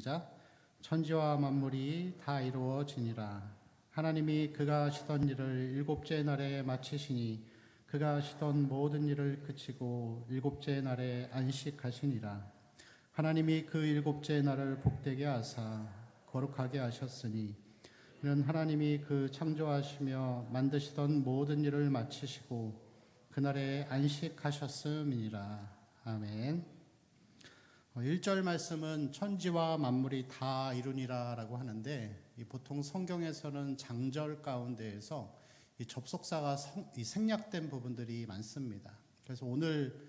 시작. 천지와 만물이 다 이루어지니라. 하나님이 그가 하시던 일을 일곱째 날에 마치시니 그가 하시던 모든 일을 그치고 일곱째 날에 안식하시니라. 하나님이 그 일곱째 날을 복되게 하사 거룩하게 하셨으니 이는 하나님이 그 창조하시며 만드시던 모든 일을 마치시고 그날에 안식하셨음이니라. 아멘. 1절 말씀은 천지와 만물이 다 이루니라 라고 하는데, 보통 성경에서는 장절 가운데에서 이 접속사가 생략된 부분들이 많습니다. 그래서 오늘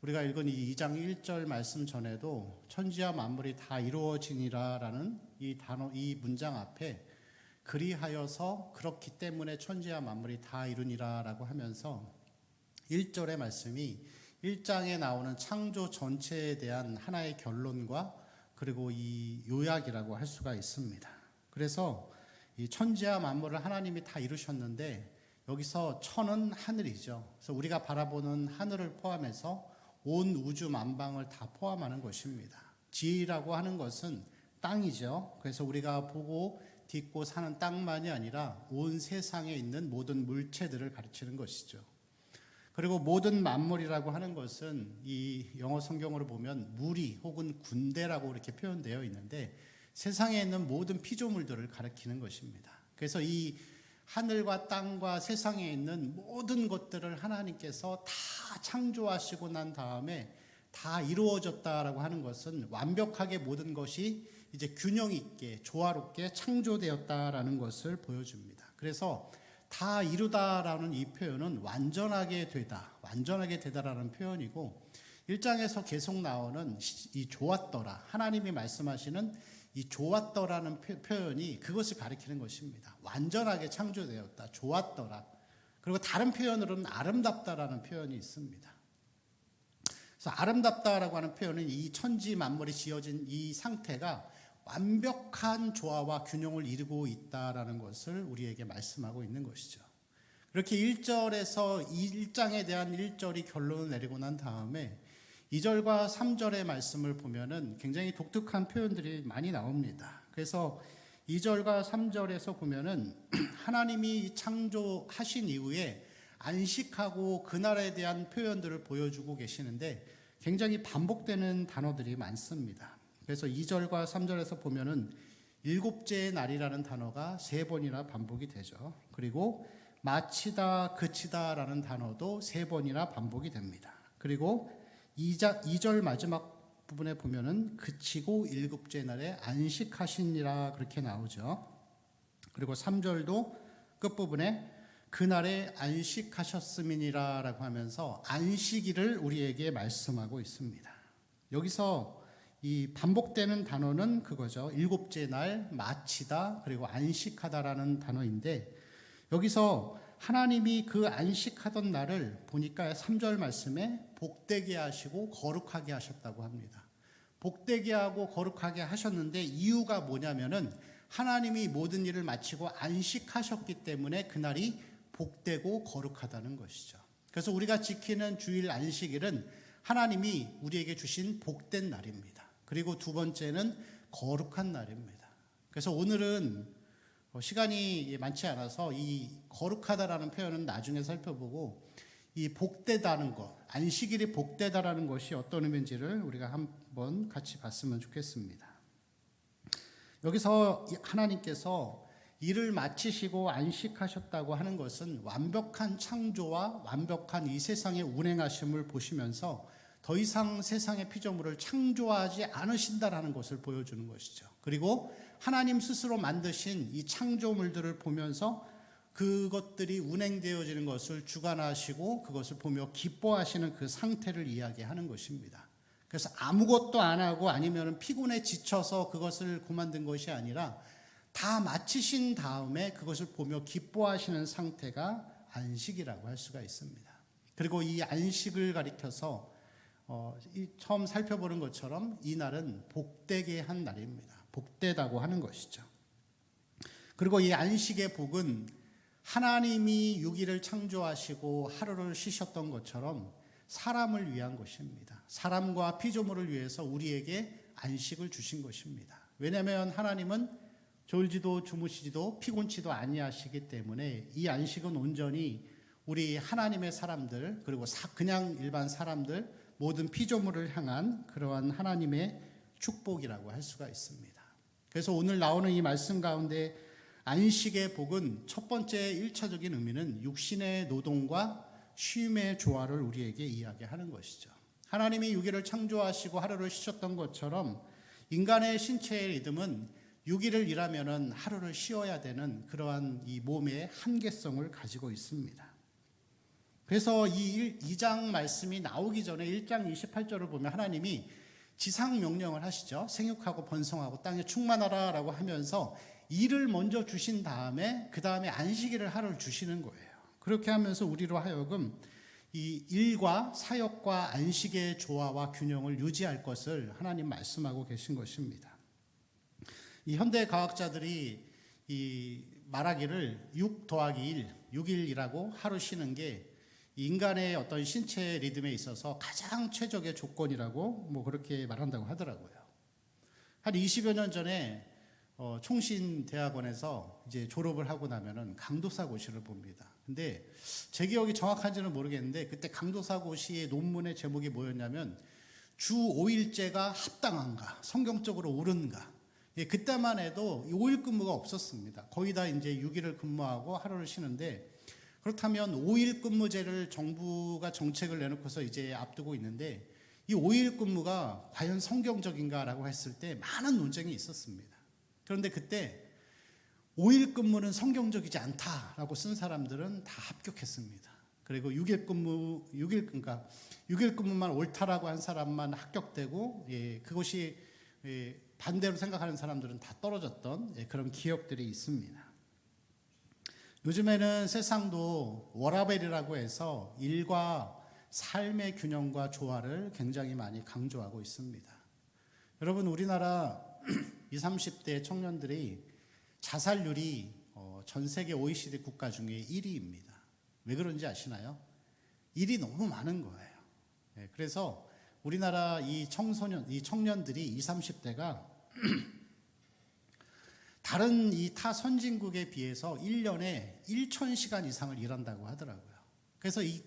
우리가 읽은 이 2장 1절 말씀 전에도 천지와 만물이 다 이루어지니라 라는 이 단어, 이 문장 앞에 그리하여서 그렇기 때문에 천지와 만물이 다 이루니라 라고 하면서 1절의 말씀이 1장에 나오는 창조 전체에 대한 하나의 결론과 그리고 이 요약이라고 할 수가 있습니다. 그래서 이 천지와 만물을 하나님이 다 이루셨는데, 여기서 천은 하늘이죠. 그래서 우리가 바라보는 하늘을 포함해서 온 우주 만방을 다 포함하는 것입니다. 지라고 하는 것은 땅이죠. 그래서 우리가 보고 딛고 사는 땅만이 아니라 온 세상에 있는 모든 물체들을 가르치는 것이죠. 그리고 모든 만물이라고 하는 것은 이 영어 성경으로 보면 무리 혹은 군대라고 이렇게 표현되어 있는데, 세상에 있는 모든 피조물들을 가리키는 것입니다. 그래서 이 하늘과 땅과 세상에 있는 모든 것들을 하나님께서 다 창조하시고 난 다음에 다 이루어졌다라고 하는 것은 완벽하게 모든 것이 이제 균형 있게 조화롭게 창조되었다라는 것을 보여줍니다. 그래서 다 이루다라는 이 표현은 완전하게 되다라는 표현이고, 1장에서 계속 나오는 이 좋았더라, 하나님이 말씀하시는 이 좋았더라는 표현이 그것을 가리키는 것입니다. 완전하게 창조되었다, 좋았더라. 그리고 다른 표현으로는 아름답다라는 표현이 있습니다. 그래서 아름답다라고 하는 표현은 이 천지 만물이 지어진 이 상태가 완벽한 조화와 균형을 이루고 있다라는 것을 우리에게 말씀하고 있는 것이죠. 그렇게 1절에서 1장에 대한 1절이 결론을 내리고 난 다음에 2절과 3절의 말씀을 보면은 굉장히 독특한 표현들이 많이 나옵니다. 그래서 2절과 3절에서 보면은 하나님이 창조하신 이후에 안식하고 그날에 대한 표현들을 보여주고 계시는데, 굉장히 반복되는 단어들이 많습니다. 그래서 2절과 3절에서 보면은 일곱째 날이라는 단어가 3번이나 반복이 되죠. 그리고 마치다, 그치다라는 단어도 3번이나 반복이 됩니다. 그리고 2절 마지막 부분에 보면은 그치고 일곱째 날에 안식하시니라 그렇게 나오죠. 그리고 3절도 끝부분에 그날에 안식하셨음이니라 라고 하면서 안식일을 우리에게 말씀하고 있습니다. 여기서 이 반복되는 단어는 그거죠. 일곱째 날, 마치다, 그리고 안식하다라는 단어인데, 여기서 하나님이 그 안식하던 날을 보니까 3절 말씀에 복되게 하시고 거룩하게 하셨다고 합니다. 복되게 하고 거룩하게 하셨는데 이유가 뭐냐면은 하나님이 모든 일을 마치고 안식하셨기 때문에 그날이 복되고 거룩하다는 것이죠. 그래서 우리가 지키는 주일 안식일은 하나님이 우리에게 주신 복된 날입니다. 그리고 두 번째는 거룩한 날입니다. 그래서 오늘은 시간이 많지 않아서 이 거룩하다라는 표현은 나중에 살펴보고, 이 복되다는 것, 안식일이 복되다라는 것이 어떤 의미인지를 우리가 한번 같이 봤으면 좋겠습니다. 여기서 하나님께서 일을 마치시고 안식하셨다고 하는 것은 완벽한 창조와 완벽한 이 세상의 운행하심을 보시면서 더 이상 세상의 피조물을 창조하지 않으신다라는 것을 보여주는 것이죠. 그리고 하나님 스스로 만드신 이 창조물들을 보면서 그것들이 운행되어지는 것을 주관하시고 그것을 보며 기뻐하시는 그 상태를 이야기하는 것입니다. 그래서 아무것도 안 하고 아니면 피곤에 지쳐서 그것을 그만둔 것이 아니라 다 마치신 다음에 그것을 보며 기뻐하시는 상태가 안식이라고 할 수가 있습니다. 그리고 이 안식을 가리켜서 처음 살펴보는 것처럼 이 날은 복되게 한 날입니다. 복되다고 하는 것이죠. 그리고 이 안식의 복은 하나님이 6일을 창조하시고 하루를 쉬셨던 것처럼 사람을 위한 것입니다. 사람과 피조물을 위해서 우리에게 안식을 주신 것입니다. 왜냐하면 하나님은 졸지도 주무시지도 피곤치도 아니하시기 때문에 이 안식은 온전히 우리 하나님의 사람들, 그리고 그냥 일반 사람들, 모든 피조물을 향한 그러한 하나님의 축복이라고 할 수가 있습니다. 그래서 오늘 나오는 이 말씀 가운데 안식의 복은 첫 번째 1차적인 의미는 육신의 노동과 쉼의 조화를 우리에게 이야기하는 것이죠. 하나님이 유기를 창조하시고 하루를 쉬셨던 것처럼 인간의 신체의 리듬은 6일을 일하면은 하루를 쉬어야 되는 그러한 이 몸의 한계성을 가지고 있습니다. 그래서 이 2장 말씀이 나오기 전에 1장 28절을 보면 하나님이 지상 명령을 하시죠. 생육하고 번성하고 땅에 충만하라 라고 하면서 일을 먼저 주신 다음에 그 다음에 안식일을 하루를 주시는 거예요. 그렇게 하면서 우리로 하여금 이 일과 사역과 안식의 조화와 균형을 유지할 것을 하나님 말씀하고 계신 것입니다. 이 현대 과학자들이 이 말하기를 6 더하기 1, 6일이라고 하루 쉬는 게 인간의 어떤 신체 리듬에 있어서 가장 최적의 조건이라고 그렇게 말한다고 하더라고요. 한 20여 년 전에 총신대학원에서 이제 졸업을 하고 나면은 강도사고시를 봅니다. 근데 제 기억이 정확한지는 모르겠는데 그때 강도사고시의 논문의 제목이 뭐였냐면 주 5일제가 합당한가, 성경적으로 옳은가. 예, 그때만 해도 5일 근무가 없었습니다. 거의 다 이제 6일을 근무하고 하루를 쉬는데 그렇다면 5일 근무제를 정부가 정책을 내놓고서 이제 앞두고 있는데 이 5일 근무가 과연 성경적인가라고 했을 때 많은 논쟁이 있었습니다. 그런데 그때 5일 근무는 성경적이지 않다라고 쓴 사람들은 다 합격했습니다. 그리고 6일 근무만 옳다라고 한 사람만 합격되고, 그것이 반대로 생각하는 사람들은 다 떨어졌던 그런 기억들이 있습니다. 요즘에는 세상도 워라밸이라고 해서 일과 삶의 균형과 조화를 굉장히 많이 강조하고 있습니다. 여러분, 우리나라 20, 30대 청년들이 자살률이 전 세계 OECD 국가 중에 1위입니다. 왜 그런지 아시나요? 일이 너무 많은 거예요. 그래서 우리나라 이 청년들이 20, 30대가 다른 이 타 선진국에 비해서 1년에 1,000시간 이상을 일한다고 하더라고요. 그래서 이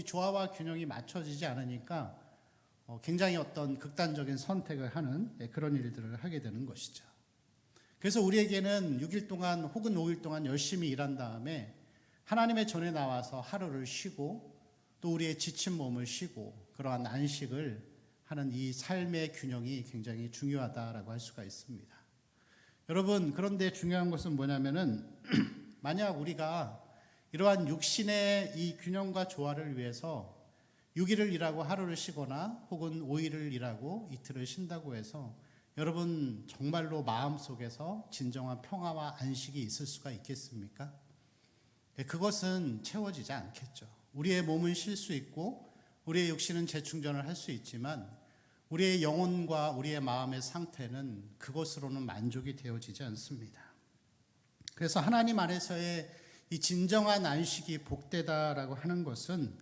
조화와 균형이 맞춰지지 않으니까 굉장히 어떤 극단적인 선택을 하는 그런 일들을 하게 되는 것이죠. 그래서 우리에게는 6일 동안 혹은 5일 동안 열심히 일한 다음에 하나님의 전에 나와서 하루를 쉬고 또 우리의 지친 몸을 쉬고 그러한 안식을 하는 이 삶의 균형이 굉장히 중요하다라고 할 수가 있습니다. 여러분, 그런데 중요한 것은 뭐냐면은 만약 우리가 이러한 육신의 이 균형과 조화를 위해서 6일을 일하고 하루를 쉬거나 혹은 5일을 일하고 이틀을 쉰다고 해서 여러분 정말로 마음속에서 진정한 평화와 안식이 있을 수가 있겠습니까? 그것은 채워지지 않겠죠. 우리의 몸은 쉴 수 있고 우리의 육신은 재충전을 할 수 있지만 우리의 영혼과 우리의 마음의 상태는 그것으로는 만족이 되어지지 않습니다. 그래서 하나님 안에서의 이 진정한 안식이 복되다라고 하는 것은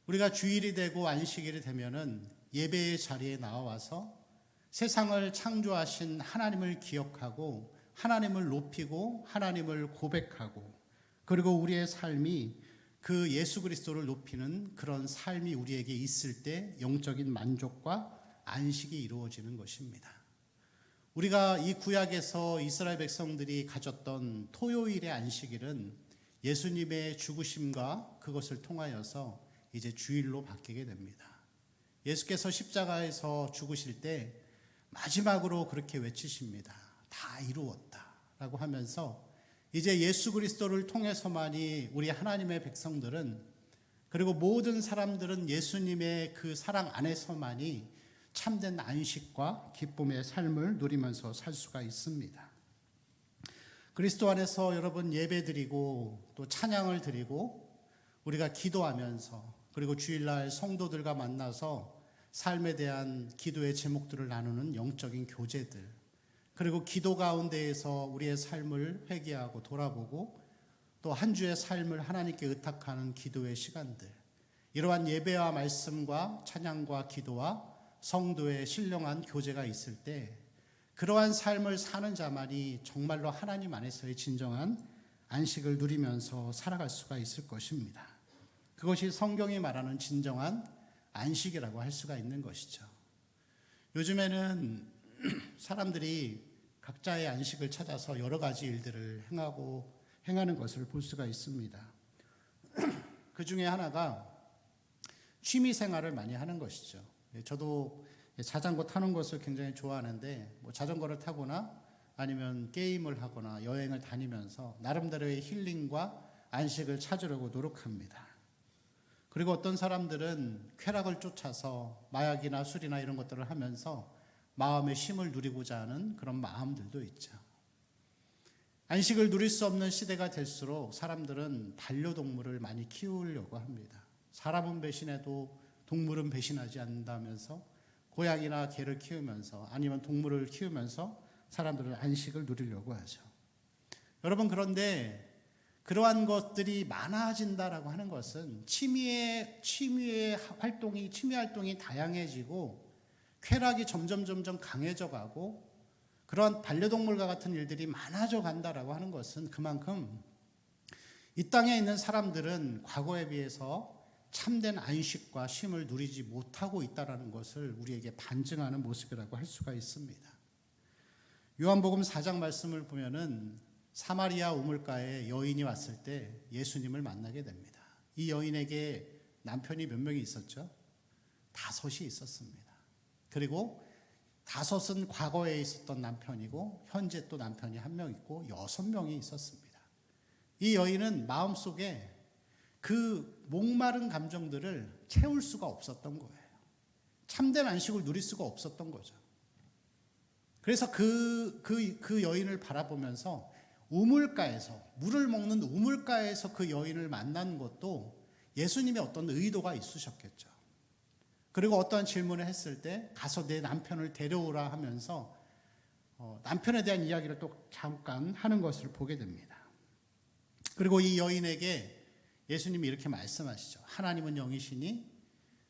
우리가 주일이 되고 안식일이 되면은 예배의 자리에 나와서 세상을 창조하신 하나님을 기억하고 하나님을 높이고 하나님을 고백하고 그리고 우리의 삶이 그 예수 그리스도를 높이는 그런 삶이 우리에게 있을 때 영적인 만족과 안식이 이루어지는 것입니다. 우리가 이 구약에서 이스라엘 백성들이 가졌던 토요일의 안식일은 예수님의 죽으심과 그것을 통하여서 이제 주일로 바뀌게 됩니다. 예수께서 십자가에서 죽으실 때 마지막으로 그렇게 외치십니다. 다 이루었다 라고 하면서 이제 예수 그리스도를 통해서만이 우리 하나님의 백성들은 그리고 모든 사람들은 예수님의 그 사랑 안에서만이 참된 안식과 기쁨의 삶을 누리면서 살 수가 있습니다. 그리스도 안에서 여러분 예배드리고 또 찬양을 드리고 우리가 기도하면서 그리고 주일날 성도들과 만나서 삶에 대한 기도의 제목들을 나누는 영적인 교제들 그리고 기도 가운데에서 우리의 삶을 회개하고 돌아보고 또 한 주의 삶을 하나님께 의탁하는 기도의 시간들 이러한 예배와 말씀과 찬양과 기도와 성도의 신령한 교제가 있을 때 그러한 삶을 사는 자만이 정말로 하나님 안에서의 진정한 안식을 누리면서 살아갈 수가 있을 것입니다. 그것이 성경이 말하는 진정한 안식이라고 할 수가 있는 것이죠. 요즘에는 사람들이 각자의 안식을 찾아서 여러 가지 일들을 행하는 것을 볼 수가 있습니다. 그 중에 하나가 취미 생활을 많이 하는 것이죠. 저도 자전거 타는 것을 굉장히 좋아하는데 자전거를 타거나 아니면 게임을 하거나 여행을 다니면서 나름대로의 힐링과 안식을 찾으려고 노력합니다. 그리고 어떤 사람들은 쾌락을 쫓아서 마약이나 술이나 이런 것들을 하면서 마음의 쉼을 누리고자 하는 그런 마음들도 있죠. 안식을 누릴 수 없는 시대가 될수록 사람들은 반려동물을 많이 키우려고 합니다. 사람은 배신해도 동물은 배신하지 않는다면서 고양이나 개를 키우면서 아니면 동물을 키우면서 사람들은 안식을 누리려고 하죠. 여러분, 그런데 그러한 것들이 많아진다라고 하는 것은 취미 활동이 다양해지고 쾌락이 점점 강해져 가고 그러한 반려동물과 같은 일들이 많아져 간다라고 하는 것은 그만큼 이 땅에 있는 사람들은 과거에 비해서 참된 안식과 쉼을 누리지 못하고 있다라는 것을 우리에게 반증하는 모습이라고 할 수가 있습니다. 요한복음 4장 말씀을 보면은 사마리아 우물가에 여인이 왔을 때 예수님을 만나게 됩니다. 이 여인에게 남편이 몇 명이 있었죠? 5이 있었습니다. 그리고 5은 과거에 있었던 남편이고 현재 또 남편이 1명 있고 6명이 있었습니다. 이 여인은 마음속에 그 목마른 감정들을 채울 수가 없었던 거예요. 참된 안식을 누릴 수가 없었던 거죠. 그래서 그 여인을 바라보면서 우물가에서, 물을 먹는 우물가에서 그 여인을 만난 것도 예수님의 어떤 의도가 있으셨겠죠. 그리고 어떠한 질문을 했을 때 가서 내 남편을 데려오라 하면서 남편에 대한 이야기를 또 잠깐 하는 것을 보게 됩니다. 그리고 이 여인에게 예수님이 이렇게 말씀하시죠. 하나님은 영이시니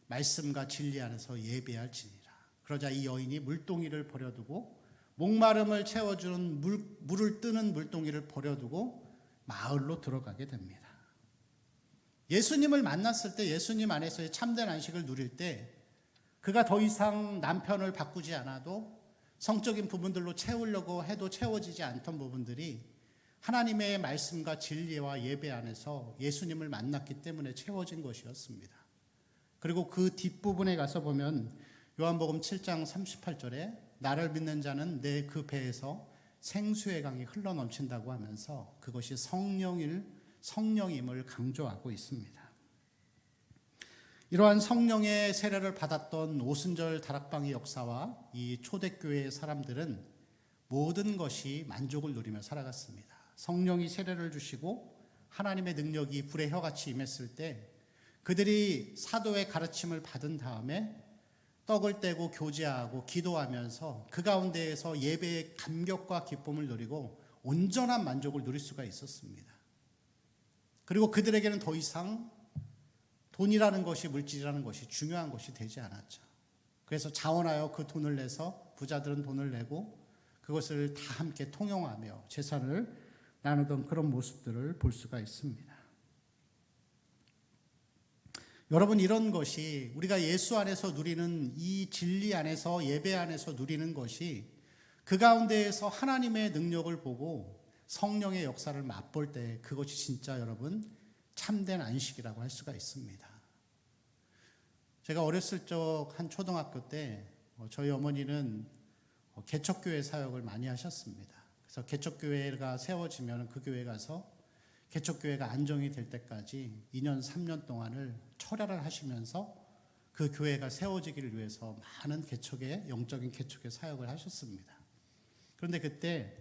말씀과 진리 안에서 예배할지니라. 그러자 이 여인이 물동이를 버려두고 목마름을 채워주는 물을 뜨는 물동이를 버려두고 마을로 들어가게 됩니다. 예수님을 만났을 때 예수님 안에서의 참된 안식을 누릴 때 그가 더 이상 남편을 바꾸지 않아도 성적인 부분들로 채우려고 해도 채워지지 않던 부분들이 하나님의 말씀과 진리와 예배 안에서 예수님을 만났기 때문에 채워진 것이었습니다. 그리고 그 뒷부분에 가서 보면 요한복음 7장 38절에 나를 믿는 자는 내 그 배에서 생수의 강이 흘러넘친다고 하면서 그것이 성령임을 강조하고 있습니다. 이러한 성령의 세례를 받았던 오순절 다락방의 역사와 이 초대교회의 사람들은 모든 것이 만족을 누리며 살아갔습니다. 성령이 세례를 주시고 하나님의 능력이 불의 혀같이 임했을 때 그들이 사도의 가르침을 받은 다음에 떡을 떼고 교제하고 기도하면서 그 가운데에서 예배의 감격과 기쁨을 누리고 온전한 만족을 누릴 수가 있었습니다. 그리고 그들에게는 더 이상 돈이라는 것이, 물질이라는 것이 중요한 것이 되지 않았죠. 그래서 자원하여 그 돈을 내서 부자들은 돈을 내고 그것을 다 함께 통용하며 재산을 나누던 그런 모습들을 볼 수가 있습니다. 여러분, 이런 것이 우리가 예수 안에서 누리는 이 진리 안에서 예배 안에서 누리는 것이 그 가운데에서 하나님의 능력을 보고 성령의 역사를 맛볼 때 그것이 진짜 여러분 참된 안식이라고 할 수가 있습니다. 제가 어렸을 적 한 초등학교 때 저희 어머니는 개척교회 사역을 많이 하셨습니다. 그래서 개척교회가 세워지면 그 교회 가서 개척교회가 안정이 될 때까지 2년 3년 동안을 철야를 하시면서 그 교회가 세워지기를 위해서 많은 영적인 개척의 사역을 하셨습니다. 그런데 그때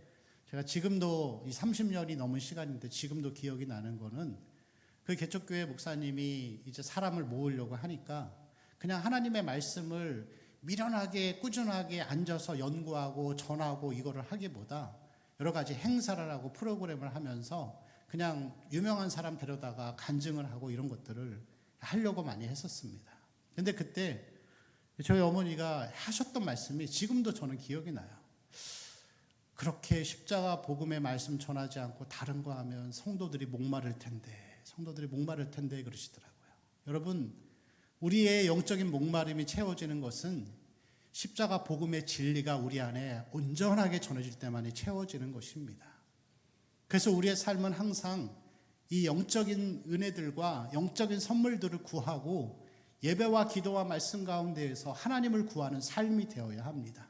제가 지금도 이 30년이 넘은 시간인데 지금도 기억이 나는 거는 그 개척교회 목사님이 이제 사람을 모으려고 하니까 그냥 하나님의 말씀을 미련하게 꾸준하게 앉아서 연구하고 전하고 이거를 하기보다 여러 가지 행사를 하고 프로그램을 하면서 그냥 유명한 사람 데려다가 간증을 하고 이런 것들을 하려고 많이 했었습니다. 근데 그때 저희 어머니가 하셨던 말씀이 지금도 저는 기억이 나요. 그렇게 십자가 복음의 말씀 전하지 않고 다른 거 하면 성도들이 목마를 텐데 그러시더라고요. 여러분, 우리의 영적인 목마름이 채워지는 것은 십자가 복음의 진리가 우리 안에 온전하게 전해질 때만이 채워지는 것입니다. 그래서 우리의 삶은 항상 이 영적인 은혜들과 영적인 선물들을 구하고 예배와 기도와 말씀 가운데에서 하나님을 구하는 삶이 되어야 합니다.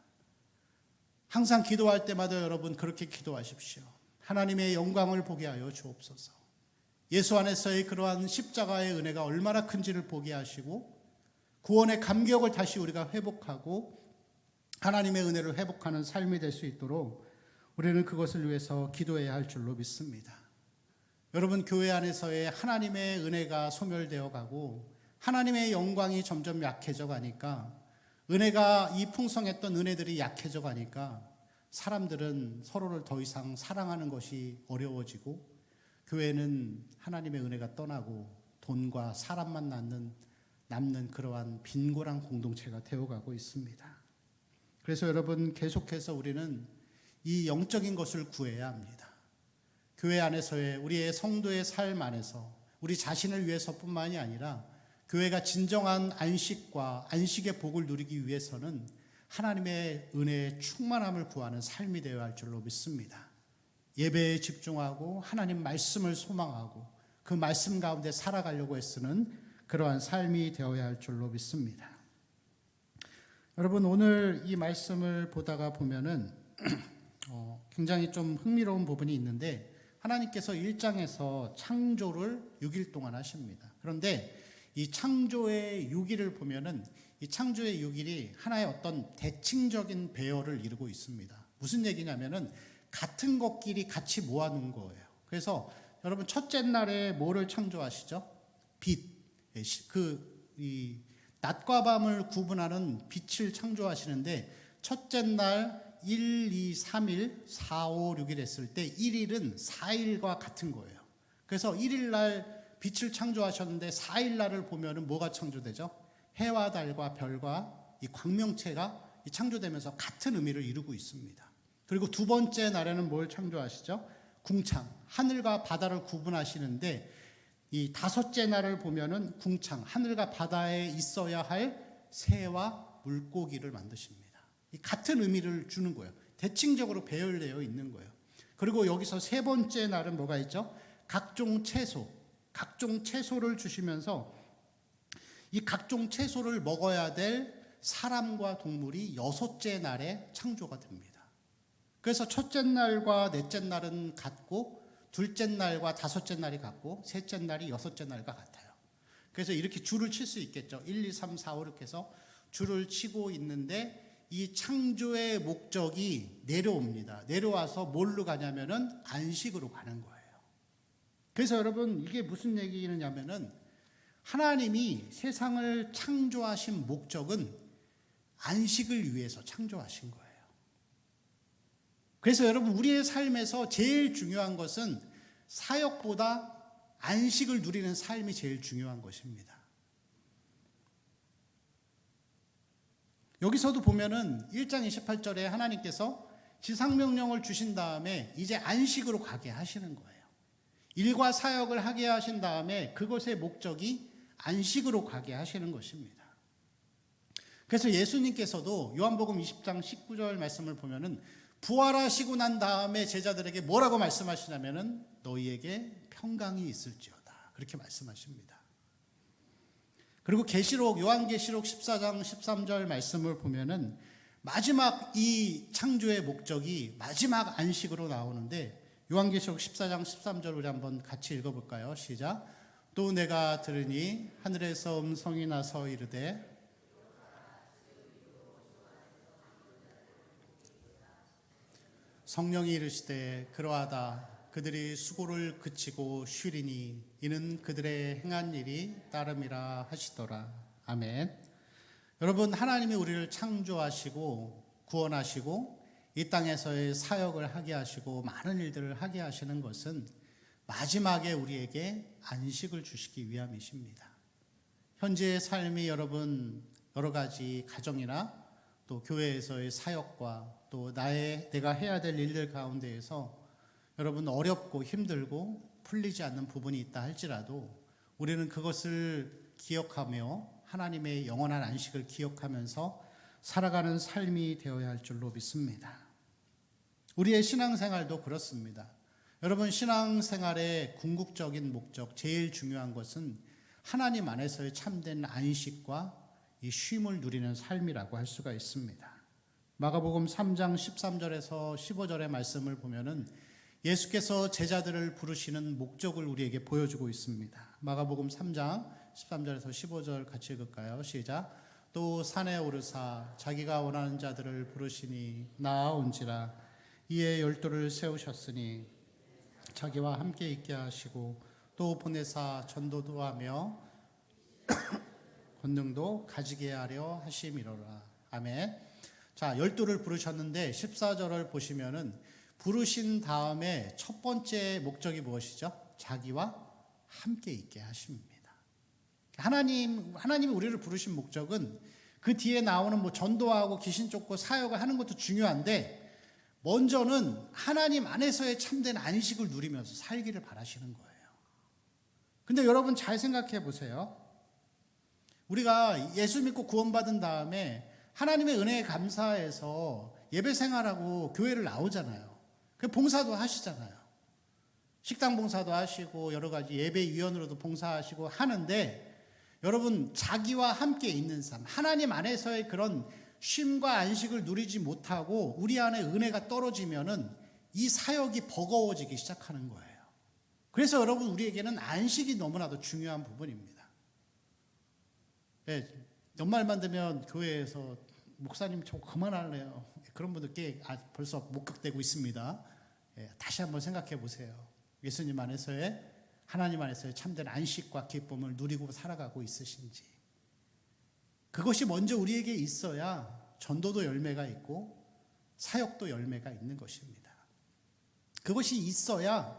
항상 기도할 때마다 여러분 그렇게 기도하십시오. 하나님의 영광을 보게 하여 주옵소서. 예수 안에서의 그러한 십자가의 은혜가 얼마나 큰지를 보게 하시고 구원의 감격을 다시 우리가 회복하고 하나님의 은혜를 회복하는 삶이 될 수 있도록 우리는 그것을 위해서 기도해야 할 줄로 믿습니다. 여러분, 교회 안에서의 하나님의 은혜가 소멸되어 가고 하나님의 영광이 점점 약해져 가니까, 은혜가 이 풍성했던 은혜들이 약해져 가니까 사람들은 서로를 더 이상 사랑하는 것이 어려워지고 교회는 하나님의 은혜가 떠나고 돈과 사람만 남는 그러한 빈곤한 공동체가 되어가고 있습니다. 그래서 여러분, 계속해서 우리는 이 영적인 것을 구해야 합니다. 교회 안에서의 우리의 성도의 삶 안에서 우리 자신을 위해서뿐만이 아니라 교회가 진정한 안식과 안식의 복을 누리기 위해서는 하나님의 은혜의 충만함을 구하는 삶이 되어야 할 줄로 믿습니다. 예배에 집중하고 하나님 말씀을 소망하고 그 말씀 가운데 살아가려고 애쓰는 그러한 삶이 되어야 할 줄로 믿습니다. 여러분, 오늘 이 말씀을 보다가 보면은 굉장히 좀 흥미로운 부분이 있는데, 하나님께서 1장에서 창조를 6일 동안 하십니다. 그런데 이 창조의 6일을 보면은 이 창조의 6일이 하나의 어떤 대칭적인 배열을 이루고 있습니다. 무슨 얘기냐면은 같은 것끼리 같이 모아놓은 거예요. 그래서 여러분, 첫째 날에 뭐를 창조하시죠? 빛. 이 낮과 밤을 구분하는 빛을 창조하시는데, 첫째 날 1, 2, 3일, 4, 5, 6일 했을 때 1일은 4일과 같은 거예요. 그래서 1일 날 빛을 창조하셨는데 4일 날을 보면은 뭐가 창조되죠? 해와 달과 별과 이 광명체가 창조되면서 같은 의미를 이루고 있습니다. 그리고 두 번째 날에는 뭘 창조하시죠? 궁창, 하늘과 바다를 구분하시는데, 이 다섯째 날을 보면은 궁창, 하늘과 바다에 있어야 할 새와 물고기를 만드십니다. 이 같은 의미를 주는 거예요. 대칭적으로 배열되어 있는 거예요. 그리고 여기서 세 번째 날은 뭐가 있죠? 각종 채소를 주시면서 이 각종 채소를 먹어야 될 사람과 동물이 여섯째 날에 창조가 됩니다. 그래서 첫째 날과 넷째 날은 같고, 둘째 날과 다섯째 날이 같고, 셋째 날이 여섯째 날과 같아요. 그래서 이렇게 줄을 칠 수 있겠죠. 1, 2, 3, 4, 5 이렇게 해서 줄을 치고 있는데, 이 창조의 목적이 내려옵니다. 내려와서 뭘로 가냐면은 안식으로 가는 거예요. 그래서 여러분, 이게 무슨 얘기냐면은 하나님이 세상을 창조하신 목적은 안식을 위해서 창조하신 거예요. 그래서 여러분, 우리의 삶에서 제일 중요한 것은 사역보다 안식을 누리는 삶이 제일 중요한 것입니다. 여기서도 보면은 1장 28절에 하나님께서 지상명령을 주신 다음에 이제 안식으로 가게 하시는 거예요. 일과 사역을 하게 하신 다음에 그것의 목적이 안식으로 가게 하시는 것입니다. 그래서 예수님께서도 요한복음 20장 19절 말씀을 보면은 부활하시고 난 다음에 제자들에게 뭐라고 말씀하시냐면은 너희에게 평강이 있을지어다, 그렇게 말씀하십니다. 그리고 요한계시록 14장 13절 말씀을 보면은 마지막 이 창조의 목적이 마지막 안식으로 나오는데, 요한계시록 14장 13절 우리 한번 같이 읽어볼까요? 시작. 또 내가 들으니 하늘에서 음성이 나서 이르되 성령이 이르시되 그러하다. 그들이 수고를 그치고 쉬리니 이는 그들의 행한 일이 따름이라 하시더라. 아멘. 여러분, 하나님이 우리를 창조하시고 구원하시고 이 땅에서의 사역을 하게 하시고 많은 일들을 하게 하시는 것은 마지막에 우리에게 안식을 주시기 위함이십니다. 현재의 삶이 여러분 여러 가지 가정이나 또 교회에서의 사역과 또 내가 해야 될 일들 가운데에서 여러분 어렵고 힘들고 풀리지 않는 부분이 있다 할지라도 우리는 그것을 기억하며 하나님의 영원한 안식을 기억하면서 살아가는 삶이 되어야 할 줄로 믿습니다. 우리의 신앙생활도 그렇습니다. 여러분 신앙생활의 궁극적인 목적, 제일 중요한 것은 하나님 안에서의 참된 안식과 이 쉼을 누리는 삶이라고 할 수가 있습니다. 마가복음 3장 13절에서 15절의 말씀을 보면은 예수께서 제자들을 부르시는 목적을 우리에게 보여주고 있습니다. 마가복음 3장 13절에서 15절 같이 읽을까요? 시작. 또 산에 오르사 자기가 원하는 자들을 부르시니 나아온지라. 이에 12를 세우셨으니 자기와 함께 있게 하시고 또 보내사 전도도 하며 권능도 가지게 하려 하심이로라. 아멘. 자, 12를 부르셨는데 14절을 보시면은 부르신 다음에 첫 번째 목적이 무엇이죠? 자기와 함께 있게 하십니다. 하나님이 우리를 부르신 목적은 그 뒤에 나오는 뭐 전도하고 귀신 쫓고 사역을 하는 것도 중요한데 먼저는 하나님 안에서의 참된 안식을 누리면서 살기를 바라시는 거예요. 근데 여러분 잘 생각해 보세요. 우리가 예수 믿고 구원받은 다음에 하나님의 은혜에 감사해서 예배 생활하고 교회를 나오잖아요. 그 봉사도 하시잖아요. 식당 봉사도 하시고 여러 가지 예배위원으로도 봉사하시고 하는데 여러분 자기와 함께 있는 삶, 하나님 안에서의 그런 쉼과 안식을 누리지 못하고 우리 안에 은혜가 떨어지면은 이 사역이 버거워지기 시작하는 거예요. 그래서 여러분 우리에게는 안식이 너무나도 중요한 부분입니다. 네, 연말만 되면 교회에서 목사님 저 그만할래요. 그런 분들 꽤 벌써 목격되고 있습니다. 네, 다시 한번 생각해 보세요. 예수님 안에서의 하나님 안에서의 참된 안식과 기쁨을 누리고 살아가고 있으신지. 그것이 먼저 우리에게 있어야 전도도 열매가 있고 사역도 열매가 있는 것입니다. 그것이 있어야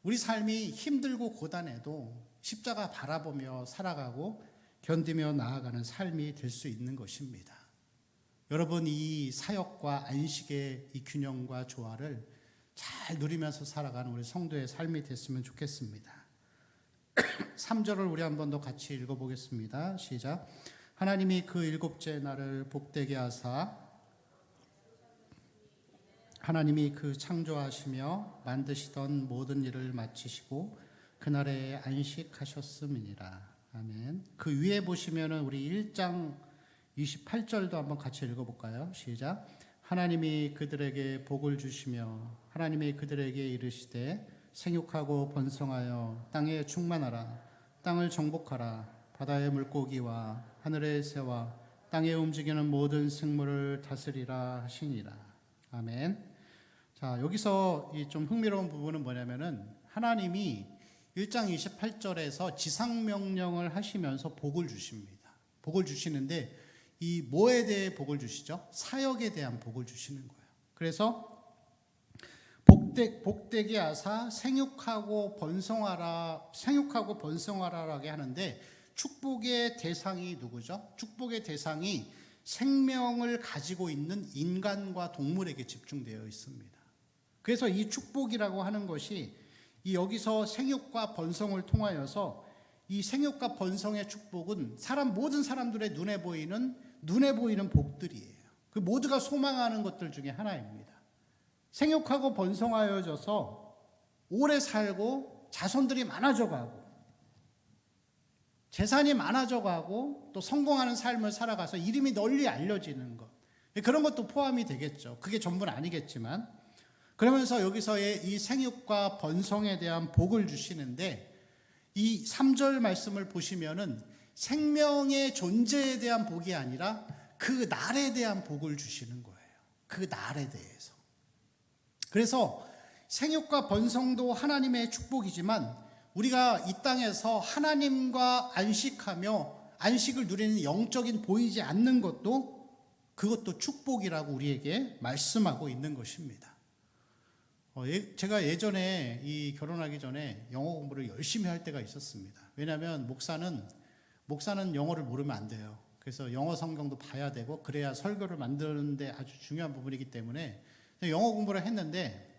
우리 삶이 힘들고 고단해도 십자가 바라보며 살아가고 견디며 나아가는 삶이 될 수 있는 것입니다. 여러분 이 사역과 안식의 이 균형과 조화를 잘 누리면서 살아가는 우리 성도의 삶이 됐으면 좋겠습니다. 3절을 우리 한 번 더 같이 읽어보겠습니다. 시작. 하나님이 그 일곱째 날을 복되게 하사 하나님이 그 창조하시며 만드시던 모든 일을 마치시고 그날에 안식하셨음이니라. 아멘. 그 위에 보시면은 우리 1장 28절도 한번 같이 읽어볼까요? 시작. 하나님이 그들에게 복을 주시며 하나님이 그들에게 이르시되 생육하고 번성하여 땅에 충만하라. 땅을 정복하라. 바다의 물고기와 하늘의 새와 땅에 움직이는 모든 생물을 다스리라 하시니라. 아멘. 자, 여기서 이 좀 흥미로운 부분은 뭐냐면은 하나님이 1장 28절에서 지상명령을 하시면서 복을 주십니다. 복을 주시는데 이 뭐에 대해 복을 주시죠? 사역에 대한 복을 주시는 거예요. 그래서 복되게 하사 생육하고 번성하라라고 하는데 축복의 대상이 누구죠? 축복의 대상이 생명을 가지고 있는 인간과 동물에게 집중되어 있습니다. 그래서 이 축복이라고 하는 것이 이 여기서 생육과 번성을 통하여서 이 생육과 번성의 축복은 모든 사람들의 눈에 보이는 복들이에요. 그 모두가 소망하는 것들 중에 하나입니다. 생육하고 번성하여져서 오래 살고 자손들이 많아져가고 재산이 많아져가고 또 성공하는 삶을 살아가서 이름이 널리 알려지는 것, 그런 것도 포함이 되겠죠. 그게 전부는 아니겠지만 그러면서 여기서의 이 생육과 번성에 대한 복을 주시는데 이 3절 말씀을 보시면은 생명의 존재에 대한 복이 아니라 그 날에 대한 복을 주시는 거예요. 그 날에 대해서. 그래서 생육과 번성도 하나님의 축복이지만 우리가 이 땅에서 하나님과 안식하며 안식을 누리는 영적인 보이지 않는 것도 그것도 축복이라고 우리에게 말씀하고 있는 것입니다. 제가 예전에 이 결혼하기 전에 영어 공부를 열심히 할 때가 있었습니다. 왜냐하면 목사는 영어를 모르면 안 돼요. 그래서 영어 성경도 봐야 되고 그래야 설교를 만드는데 아주 중요한 부분이기 때문에 영어 공부를 했는데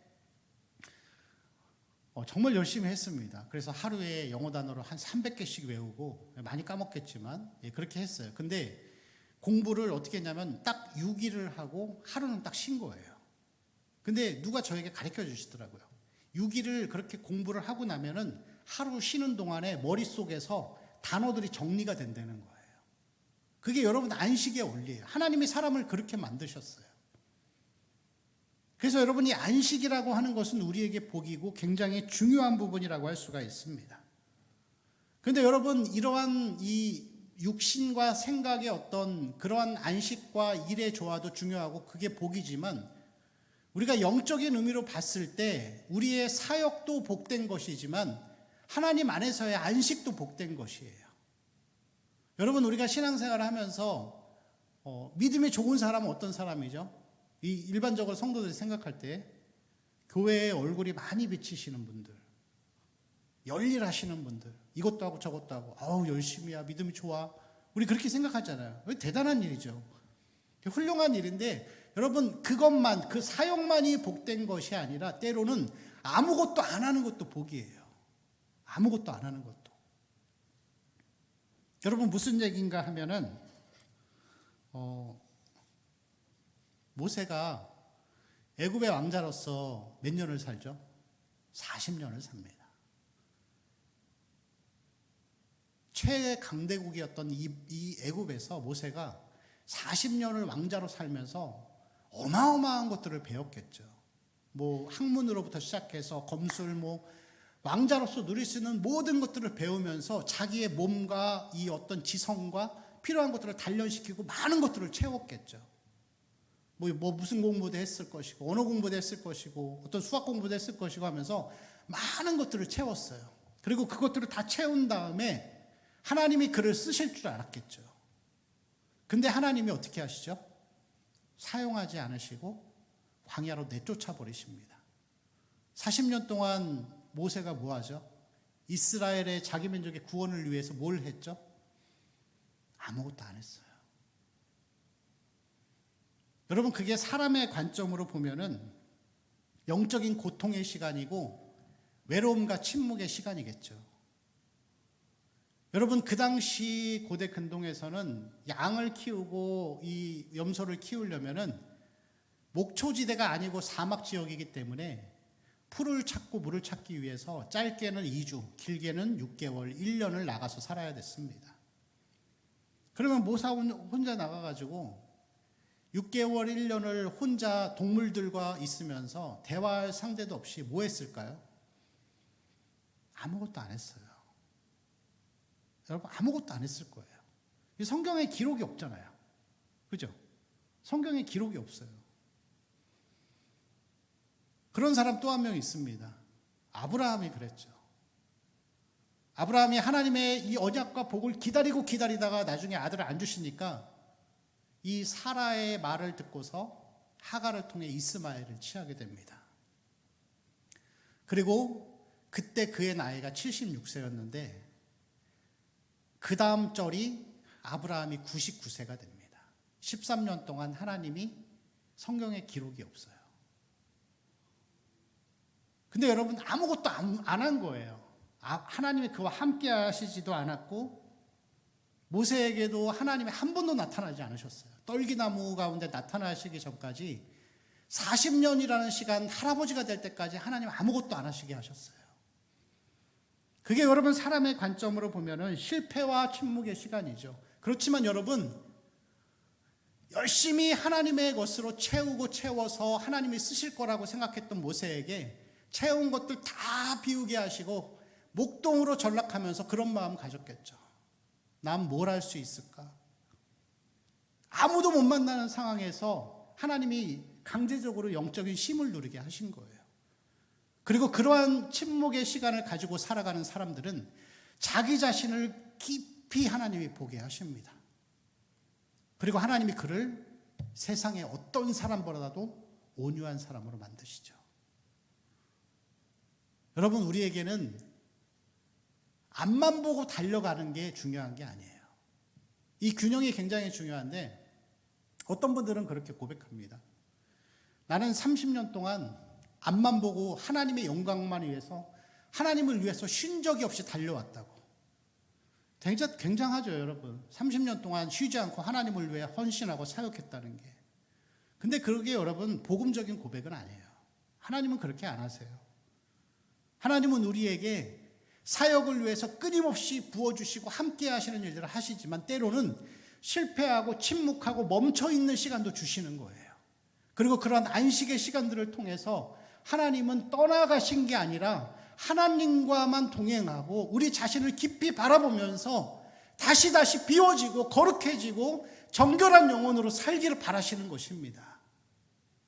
정말 열심히 했습니다. 그래서 하루에 영어 단어를 한 300개씩 외우고 많이 까먹겠지만 그렇게 했어요. 근데 공부를 어떻게 했냐면 딱 6일을 하고 하루는 딱 쉰 거예요. 근데 누가 저에게 가르쳐 주시더라고요. 6일을 그렇게 공부를 하고 나면은 하루 쉬는 동안에 머릿속에서 단어들이 정리가 된다는 거예요. 그게 여러분 안식의 원리예요. 하나님이 사람을 그렇게 만드셨어요. 그래서 여러분 이 안식이라고 하는 것은 우리에게 복이고 굉장히 중요한 부분이라고 할 수가 있습니다. 그런데 여러분 이러한 이 육신과 생각의 어떤 그러한 안식과 일의 조화도 중요하고 그게 복이지만 우리가 영적인 의미로 봤을 때 우리의 사역도 복된 것이지만 하나님 안에서의 안식도 복된 것이에요. 여러분 우리가 신앙생활을 하면서 믿음이 좋은 사람은 어떤 사람이죠? 이 일반적으로 성도들이 생각할 때 교회에 얼굴이 많이 비치시는 분들, 열일하시는 분들, 이것도 하고 저것도 하고 아우 열심히야 믿음이 좋아 우리 그렇게 생각하잖아요. 대단한 일이죠. 훌륭한 일인데 여러분 그것만 그 사역만이 복된 것이 아니라 때로는 아무것도 안 하는 것도 복이에요. 아무것도 안 하는 것도. 여러분 무슨 얘기인가 하면은 모세가 애굽의 왕자로서 몇 년을 살죠? 40년을 삽니다. 최강대국이었던 이 애굽에서 모세가 40년을 왕자로 살면서 어마어마한 것들을 배웠겠죠. 뭐 학문으로부터 시작해서 검술, 왕자로서 누릴 수 있는 모든 것들을 배우면서 자기의 몸과 이 어떤 지성과 필요한 것들을 단련시키고 많은 것들을 채웠겠죠. 무슨 공부도 했을 것이고 언어 공부도 했을 것이고 어떤 수학 공부도 했을 것이고 하면서 많은 것들을 채웠어요. 그리고 그것들을 다 채운 다음에 하나님이 그를 쓰실 줄 알았겠죠. 근데 하나님이 어떻게 하시죠? 사용하지 않으시고 광야로 내쫓아 버리십니다. 40년 동안 모세가 뭐 하죠? 이스라엘의 자기 민족의 구원을 위해서 뭘 했죠? 아무것도 안 했어요. 여러분 그게 사람의 관점으로 보면은 영적인 고통의 시간이고 외로움과 침묵의 시간이겠죠. 여러분 그 당시 고대 근동에서는 양을 키우고 이 염소를 키우려면은 목초지대가 아니고 사막 지역이기 때문에 풀을 찾고 물을 찾기 위해서 짧게는 2주, 길게는 6개월, 1년을 나가서 살아야 됐습니다. 그러면 모사 혼자 나가가지고 6개월, 1년을 혼자 동물들과 있으면서 대화할 상대도 없이 뭐 했을까요? 아무것도 안 했어요. 여러분 아무것도 안 했을 거예요. 성경에 기록이 없잖아요. 그죠? 성경에 기록이 없어요. 그런 사람 또 한 명 있습니다. 아브라함이 그랬죠. 아브라함이 하나님의 이 언약과 복을 기다리다가 나중에 아들을 안 주시니까 이 사라의 말을 듣고서 하갈을 통해 이스마엘을 취하게 됩니다. 그리고 그때 그의 나이가 76세였는데 그 다음 절이 아브라함이 99세가 됩니다. 13년 동안 하나님이 성경에 기록이 없어요. 근데 여러분 아무것도 안 한 거예요. 하나님이 그와 함께 하시지도 않았고 모세에게도 하나님이 한 번도 나타나지 않으셨어요. 떨기나무 가운데 나타나시기 전까지 40년이라는 시간 할아버지가 될 때까지 하나님 아무것도 안 하시게 하셨어요. 그게 여러분 사람의 관점으로 보면은 실패와 침묵의 시간이죠. 그렇지만 여러분 열심히 하나님의 것으로 채워서 하나님이 쓰실 거라고 생각했던 모세에게 채운 것들 다 비우게 하시고 목동으로 전락하면서 그런 마음 가졌겠죠. 난 뭘 할 수 있을까? 아무도 못 만나는 상황에서 하나님이 강제적으로 영적인 힘을 누리게 하신 거예요. 그리고 그러한 침묵의 시간을 가지고 살아가는 사람들은 자기 자신을 깊이 하나님이 보게 하십니다. 그리고 하나님이 그를 세상의 어떤 사람보다도 온유한 사람으로 만드시죠. 여러분 우리에게는 앞만 보고 달려가는 게 중요한 게 아니에요. 이 균형이 굉장히 중요한데 어떤 분들은 그렇게 고백합니다. 나는 30년 동안 앞만 보고 하나님의 영광만 위해서, 하나님을 위해서 쉰 적이 없이 달려왔다고. 굉장하죠, 여러분. 30년 동안 쉬지 않고 하나님을 위해 헌신하고 사역했다는 게. 근데 그게 여러분 복음적인 고백은 아니에요. 하나님은 그렇게 안 하세요. 하나님은 우리에게 사역을 위해서 끊임없이 부어주시고 함께 하시는 일들을 하시지만 때로는 실패하고 침묵하고 멈춰있는 시간도 주시는 거예요. 그리고 그러한 안식의 시간들을 통해서 하나님은 떠나가신 게 아니라 하나님과만 동행하고 우리 자신을 깊이 바라보면서 다시 비워지고 거룩해지고 정결한 영혼으로 살기를 바라시는 것입니다.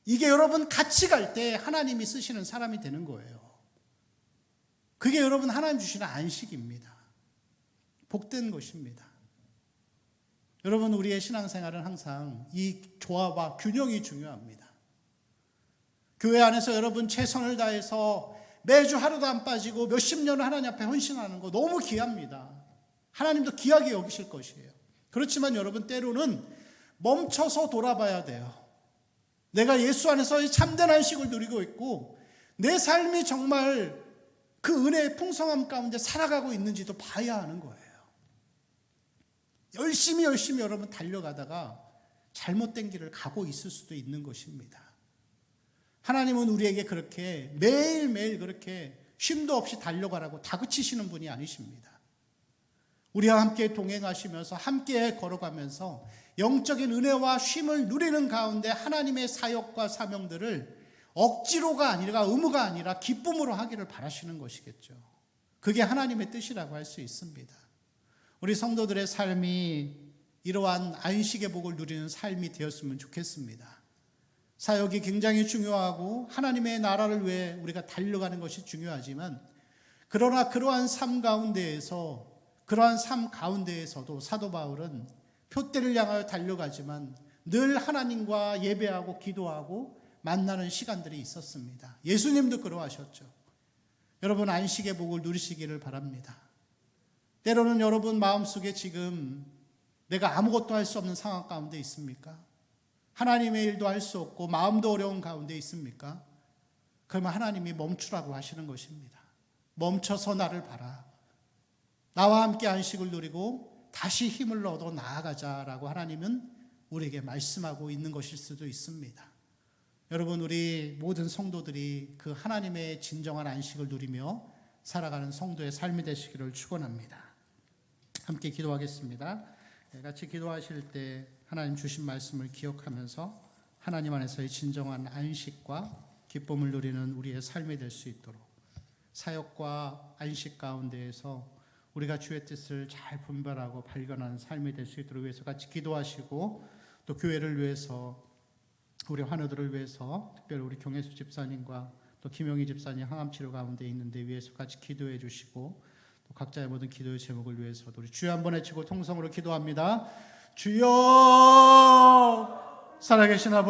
이게 여러분 같이 갈 때 하나님이 쓰시는 사람이 되는 거예요. 그게 여러분 하나님 주시는 안식입니다. 복된 것입니다. 여러분 우리의 신앙생활은 항상 이 조화와 균형이 중요합니다. 교회 안에서 여러분 최선을 다해서 매주 하루도 안 빠지고 몇십 년을 하나님 앞에 헌신하는 거 너무 귀합니다. 하나님도 귀하게 여기실 것이에요. 그렇지만 여러분 때로는 멈춰서 돌아봐야 돼요. 내가 예수 안에서 참된 안식을 누리고 있고 내 삶이 정말 그 은혜의 풍성함 가운데 살아가고 있는지도 봐야 하는 거예요. 열심히 여러분 달려가다가 잘못된 길을 가고 있을 수도 있는 것입니다. 하나님은 우리에게 그렇게 매일매일 그렇게 쉼도 없이 달려가라고 다그치시는 분이 아니십니다. 우리와 함께 동행하시면서 함께 걸어가면서 영적인 은혜와 쉼을 누리는 가운데 하나님의 사역과 사명들을 억지로가 아니라 의무가 아니라 기쁨으로 하기를 바라시는 것이겠죠. 그게 하나님의 뜻이라고 할 수 있습니다. 우리 성도들의 삶이 이러한 안식의 복을 누리는 삶이 되었으면 좋겠습니다. 사역이 굉장히 중요하고 하나님의 나라를 위해 우리가 달려가는 것이 중요하지만 그러나 그러한 삶 가운데에서도 사도 바울은 표대를 향하여 달려가지만 늘 하나님과 예배하고 기도하고 만나는 시간들이 있었습니다. 예수님도 그러하셨죠. 여러분 안식의 복을 누리시기를 바랍니다. 때로는 여러분 마음속에 지금 내가 아무것도 할 수 없는 상황 가운데 있습니까? 하나님의 일도 할 수 없고 마음도 어려운 가운데 있습니까? 그러면 하나님이 멈추라고 하시는 것입니다. 멈춰서 나를 봐라. 나와 함께 안식을 누리고 다시 힘을 얻어 나아가자라고 하나님은 우리에게 말씀하고 있는 것일 수도 있습니다. 여러분 우리 모든 성도들이 그 하나님의 진정한 안식을 누리며 살아가는 성도의 삶이 되시기를 축원합니다. 함께 기도하겠습니다. 같이 기도하실 때 하나님 주신 말씀을 기억하면서 하나님 안에서의 진정한 안식과 기쁨을 누리는 우리의 삶이 될 수 있도록 사역과 안식 가운데에서 우리가 주의 뜻을 잘 분별하고 발견하는 삶이 될 수 있도록 위해서 같이 기도하시고 또 교회를 위해서 우리 환우들을 위해서 특별히 우리 경혜수 집사님과 또 김영희 집사님 항암치료 가운데 있는데 위해서 같이 기도해 주시고 또 각자의 모든 기도의 제목을 위해서도 우리 주여 한번 외치고 통성으로 기도합니다. 주여 살아계신 아버지